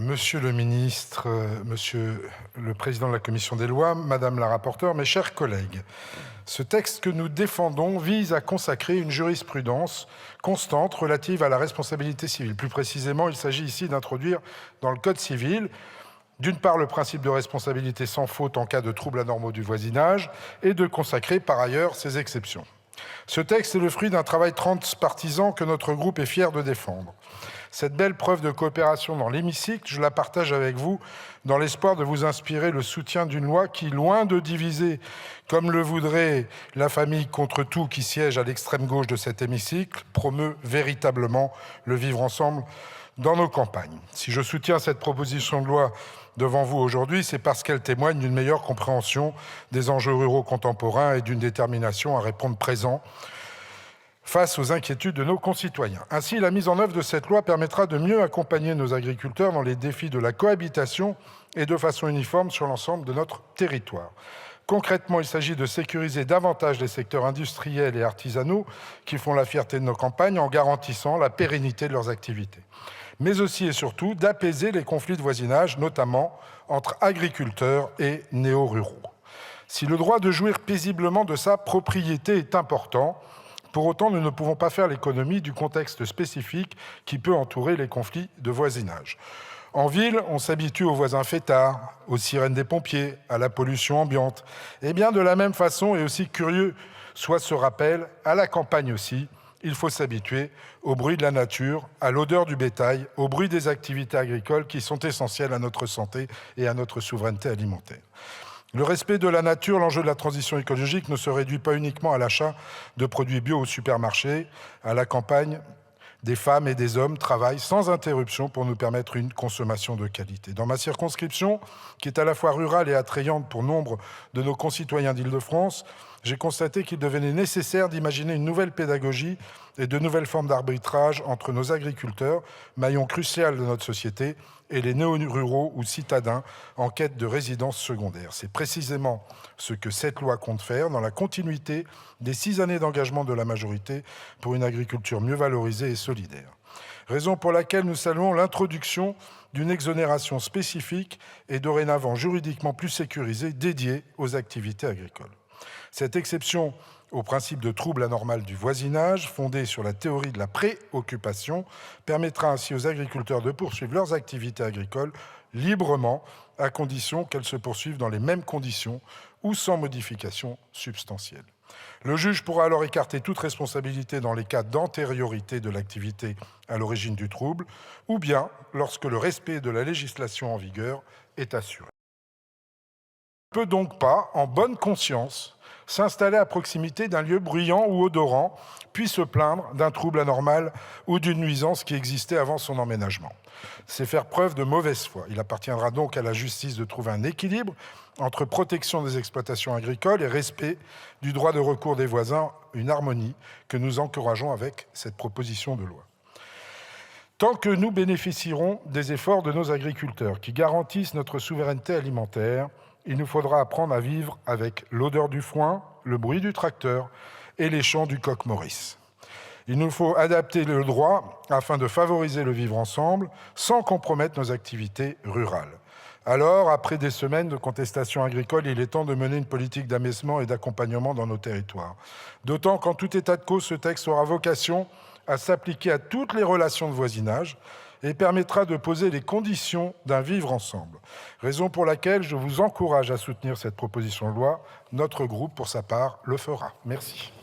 Monsieur le ministre, Monsieur le Président de la Commission des lois, Madame la rapporteure, mes chers collègues, ce texte que nous défendons vise à consacrer une jurisprudence constante relative à la responsabilité civile. Plus précisément, il s'agit ici d'introduire dans le Code civil, d'une part, le principe de responsabilité sans faute en cas de troubles anormaux du voisinage et de consacrer par ailleurs ses exceptions. Ce texte est le fruit d'un travail transpartisan que notre groupe est fier de défendre. Cette belle preuve de coopération dans l'hémicycle, je la partage avec vous dans l'espoir de vous inspirer le soutien d'une loi qui, loin de diviser, comme le voudrait la famille contre tout qui siège à l'extrême gauche de cet hémicycle, promeut véritablement le vivre ensemble dans nos campagnes. Si je soutiens cette proposition de loi devant vous aujourd'hui, c'est parce qu'elle témoigne d'une meilleure compréhension des enjeux ruraux contemporains et d'une détermination à répondre présent face aux inquiétudes de nos concitoyens. Ainsi, la mise en œuvre de cette loi permettra de mieux accompagner nos agriculteurs dans les défis de la cohabitation et de façon uniforme sur l'ensemble de notre territoire. Concrètement, il s'agit de sécuriser davantage les secteurs industriels et artisanaux qui font la fierté de nos campagnes en garantissant la pérennité de leurs activités. Mais aussi et surtout d'apaiser les conflits de voisinage, notamment entre agriculteurs et néo-ruraux. Si le droit de jouir paisiblement de sa propriété est important, pour autant, nous ne pouvons pas faire l'économie du contexte spécifique qui peut entourer les conflits de voisinage. En ville, on s'habitue aux voisins fêtards, aux sirènes des pompiers, à la pollution ambiante. Et bien de la même façon, et aussi curieux soit ce rappel, à la campagne aussi, il faut s'habituer au bruit de la nature, à l'odeur du bétail, au bruit des activités agricoles qui sont essentielles à notre santé et à notre souveraineté alimentaire. Le respect de la nature, l'enjeu de la transition écologique ne se réduit pas uniquement à l'achat de produits bio au supermarché. À la campagne, des femmes et des hommes travaillent sans interruption pour nous permettre une consommation de qualité. Dans ma circonscription, qui est à la fois rurale et attrayante pour nombre de nos concitoyens d'Île-de-France, j'ai constaté qu'il devenait nécessaire d'imaginer une nouvelle pédagogie et de nouvelles formes d'arbitrage entre nos agriculteurs, maillon crucial de notre société, et les néo-ruraux ou citadins en quête de résidence secondaire. C'est précisément ce que cette loi compte faire dans la continuité des 6 années d'engagement de la majorité pour une agriculture mieux valorisée et solidaire. Raison pour laquelle nous saluons l'introduction d'une exonération spécifique et dorénavant juridiquement plus sécurisée dédiée aux activités agricoles. Cette exception au principe de trouble anormal du voisinage, fondé sur la théorie de la préoccupation, permettra ainsi aux agriculteurs de poursuivre leurs activités agricoles librement, à condition qu'elles se poursuivent dans les mêmes conditions ou sans modification substantielle. Le juge pourra alors écarter toute responsabilité dans les cas d'antériorité de l'activité à l'origine du trouble, ou bien lorsque le respect de la législation en vigueur est assuré. On ne peut donc pas, en bonne conscience, s'installer à proximité d'un lieu bruyant ou odorant, puis se plaindre d'un trouble anormal ou d'une nuisance qui existait avant son emménagement. C'est faire preuve de mauvaise foi. Il appartiendra donc à la justice de trouver un équilibre entre protection des exploitations agricoles et respect du droit de recours des voisins, une harmonie que nous encourageons avec cette proposition de loi. Tant que nous bénéficierons des efforts de nos agriculteurs qui garantissent notre souveraineté alimentaire, il nous faudra apprendre à vivre avec l'odeur du foin, le bruit du tracteur et les chants du coq Maurice. Il nous faut adapter le droit afin de favoriser le vivre ensemble sans compromettre nos activités rurales. Alors, après des semaines de contestation agricole, il est temps de mener une politique d'apaisement et d'accompagnement dans nos territoires. D'autant qu'en tout état de cause, ce texte aura vocation à s'appliquer à toutes les relations de voisinage et permettra de poser les conditions d'un vivre ensemble. Raison pour laquelle je vous encourage à soutenir cette proposition de loi. Notre groupe, pour sa part, le fera. Merci.